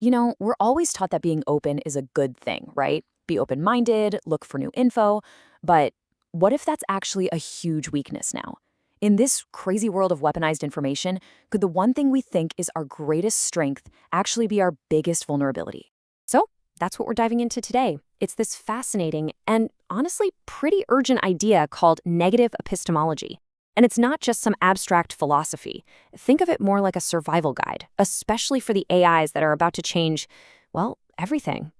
We're always taught that being open is a good thing, right? Be open-minded, look for new info. But what if that's actually a huge weakness now? In this crazy world of weaponized information, could the one thing we think is our greatest strength actually be our biggest vulnerability? So that's what we're diving into today. It's this fascinating and honestly pretty urgent idea called negative epistemology. And it's not just some abstract philosophy. Think of it more like a survival guide, especially for the AIs that are about to change, well, everything.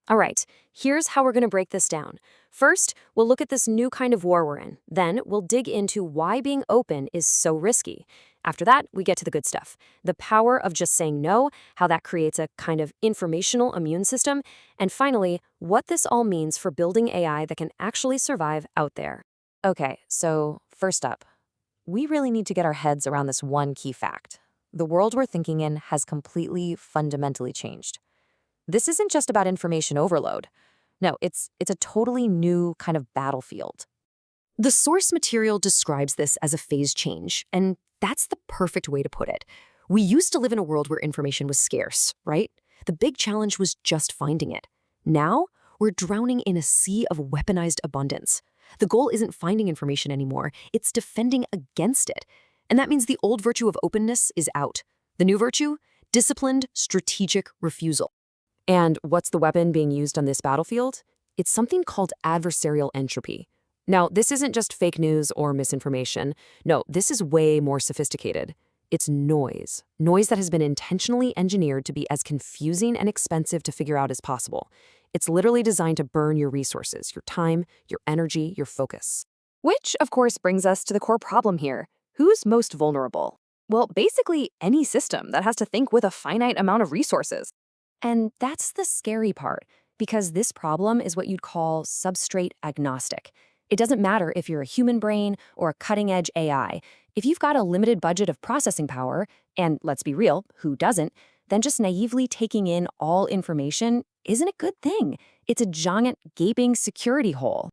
All right, here's how we're going to break this down. First, we'll look at this new kind of war we're in. Then, we'll dig into why being open is so risky. After that, we get to the good stuff. The power of just saying no, how that creates a kind of informational immune system, and finally, what this all means for building AI that can actually survive out there. Okay, so first up, we really need to get our heads around this one key fact. The world we're thinking in has completely, fundamentally changed. This isn't just about information overload. No, it's a totally new kind of battlefield. The source material describes this as a phase change, and that's the perfect way to put it. We used to live in a world where information was scarce, right? The big challenge was just finding it. Now, we're drowning in a sea of weaponized abundance. The goal isn't finding information anymore, it's defending against it. And that means the old virtue of openness is out. The new virtue? Disciplined, strategic refusal. And what's the weapon being used on this battlefield? It's something called adversarial entropy. Now, this isn't just fake news or misinformation. No, this is way more sophisticated. It's noise. Noise that has been intentionally engineered to be as confusing and expensive to figure out as possible. It's literally designed to burn your resources, your time, your energy, your focus. Which, of course, brings us to the core problem here. Who's most vulnerable? Well, basically any system that has to think with a finite amount of resources. And that's the scary part, because this problem is what you'd call substrate agnostic. It doesn't matter if you're a human brain or a cutting-edge AI. If you've got a limited budget of processing power, and let's be real, who doesn't, then just naively taking in all information isn't a good thing. It's a giant, gaping security hole.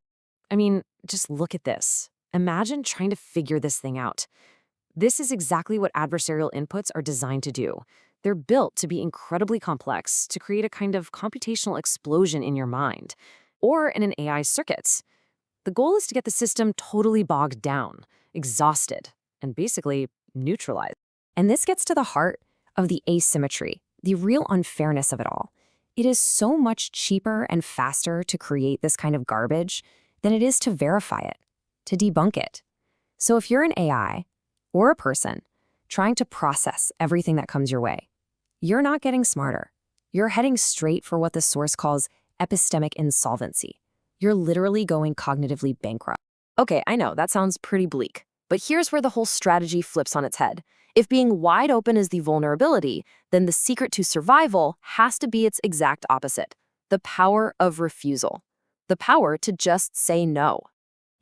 I mean, just look at this. Imagine trying to figure this thing out. This is exactly what adversarial inputs are designed to do. They're built to be incredibly complex, to create a kind of computational explosion in your mind, or in an AI's circuits. The goal is to get the system totally bogged down, exhausted, and basically neutralized. And this gets to the heart of the asymmetry, the real unfairness of it all. It is so much cheaper and faster to create this kind of garbage than it is to verify it, to debunk it. So if you're an AI or a person trying to process everything that comes your way, you're not getting smarter. You're heading straight for what the source calls epistemic insolvency. You're literally going cognitively bankrupt. Okay, I know, that sounds pretty bleak. But here's where the whole strategy flips on its head. If being wide open is the vulnerability, then the secret to survival has to be its exact opposite. The power of refusal. The power to just say no.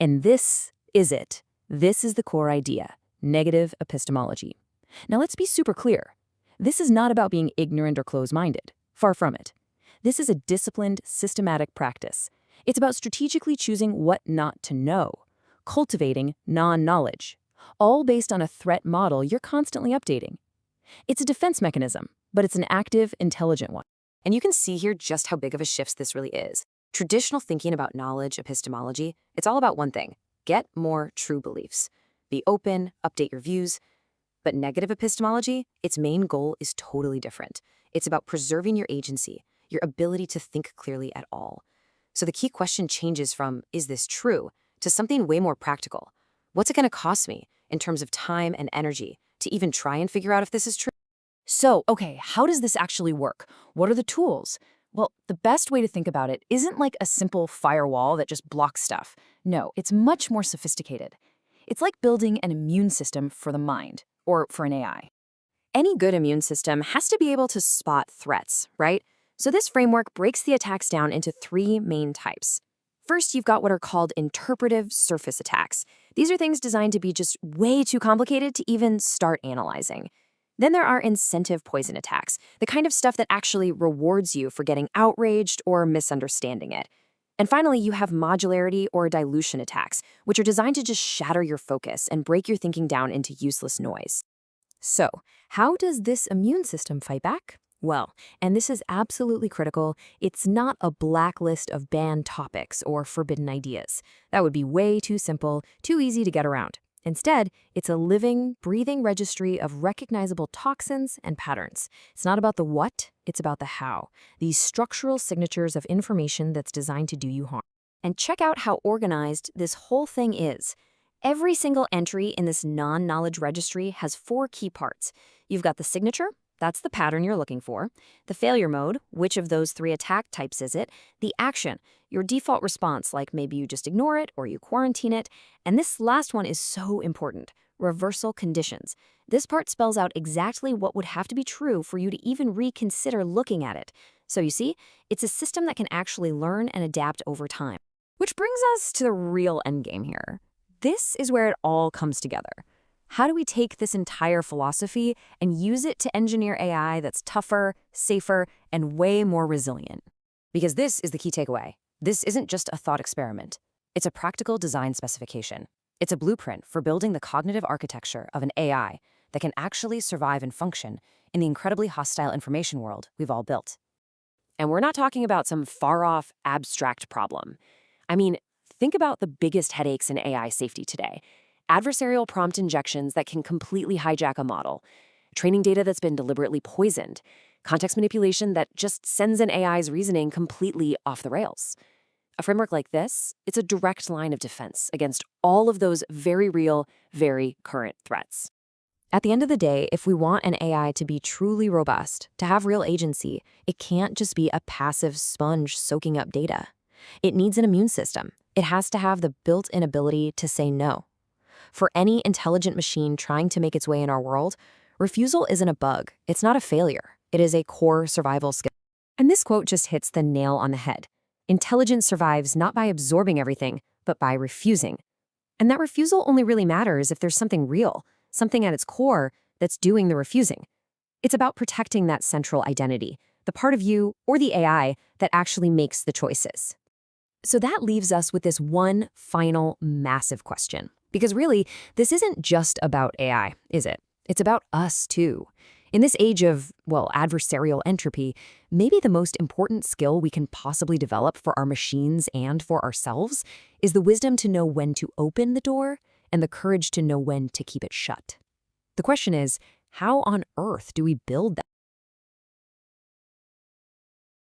And this is it. This is the core idea. Negative epistemology. Now let's be super clear. This is not about being ignorant or close-minded. Far from it. This is a disciplined, systematic practice. It's about strategically choosing what not to know, cultivating non-knowledge, all based on a threat model you're constantly updating. It's a defense mechanism, but it's an active, intelligent one. And you can see here just how big of a shift this really is. Traditional thinking about knowledge, epistemology, it's all about one thing: get more true beliefs. Be open, update your views. But negative epistemology, its main goal is totally different. It's about preserving your agency, your ability to think clearly at all. So the key question changes from, is this true, to something way more practical. What's it going to cost me in terms of time and energy to even try and figure out if this is true? So, okay, how does this actually work? What are the tools? Well, the best way to think about it isn't like a simple firewall that just blocks stuff. No, it's much more sophisticated. It's like building an immune system for the mind, or for an AI. Any good immune system has to be able to spot threats, right? So this framework breaks the attacks down into three main types. First, you've got what are called interpretive surface attacks. These are things designed to be just way too complicated to even start analyzing. Then there are incentive poison attacks, the kind of stuff that actually rewards you for getting outraged or misunderstanding it. And finally, you have modularity or dilution attacks, which are designed to just shatter your focus and break your thinking down into useless noise. So, how does this immune system fight back? Well, and this is absolutely critical, it's not a blacklist of banned topics or forbidden ideas. That would be way too simple, too easy to get around. Instead, it's a living, breathing registry of recognizable toxins and patterns. It's not about the what, it's about the how. These structural signatures of information that's designed to do you harm. And check out how organized this whole thing is. Every single entry in this non-knowledge registry has 4 key parts. You've got the signature. That's the pattern you're looking for. The failure mode, which of those 3 attack types is it? The action, your default response, like maybe you just ignore it or you quarantine it. And this last one is so important, reversal conditions. This part spells out exactly what would have to be true for you to even reconsider looking at it. So you see, it's a system that can actually learn and adapt over time. Which brings us to the real endgame here. This is where it all comes together. How do we take this entire philosophy and use it to engineer AI that's tougher, safer, and way more resilient? Because this is the key takeaway. This isn't just a thought experiment. It's a practical design specification. It's a blueprint for building the cognitive architecture of an AI that can actually survive and function in the incredibly hostile information world we've all built. And we're not talking about some far-off, abstract problem. I mean, think about the biggest headaches in AI safety today. Adversarial prompt injections that can completely hijack a model, training data that's been deliberately poisoned, context manipulation that just sends an AI's reasoning completely off the rails. A framework like this, it's a direct line of defense against all of those very real, very current threats. At the end of the day, if we want an AI to be truly robust, to have real agency, it can't just be a passive sponge soaking up data. It needs an immune system. It has to have the built-in ability to say no. For any intelligent machine trying to make its way in our world, refusal isn't a bug. It's not a failure. It is a core survival skill. And this quote just hits the nail on the head. Intelligence survives not by absorbing everything, but by refusing. And that refusal only really matters if there's something real, something at its core that's doing the refusing. It's about protecting that central identity, the part of you or the AI that actually makes the choices. So that leaves us with this one final massive question. Because really, this isn't just about AI, is it? It's about us too. In this age of, well, adversarial entropy, maybe the most important skill we can possibly develop for our machines and for ourselves is the wisdom to know when to open the door and the courage to know when to keep it shut. The question is, how on earth do we build that?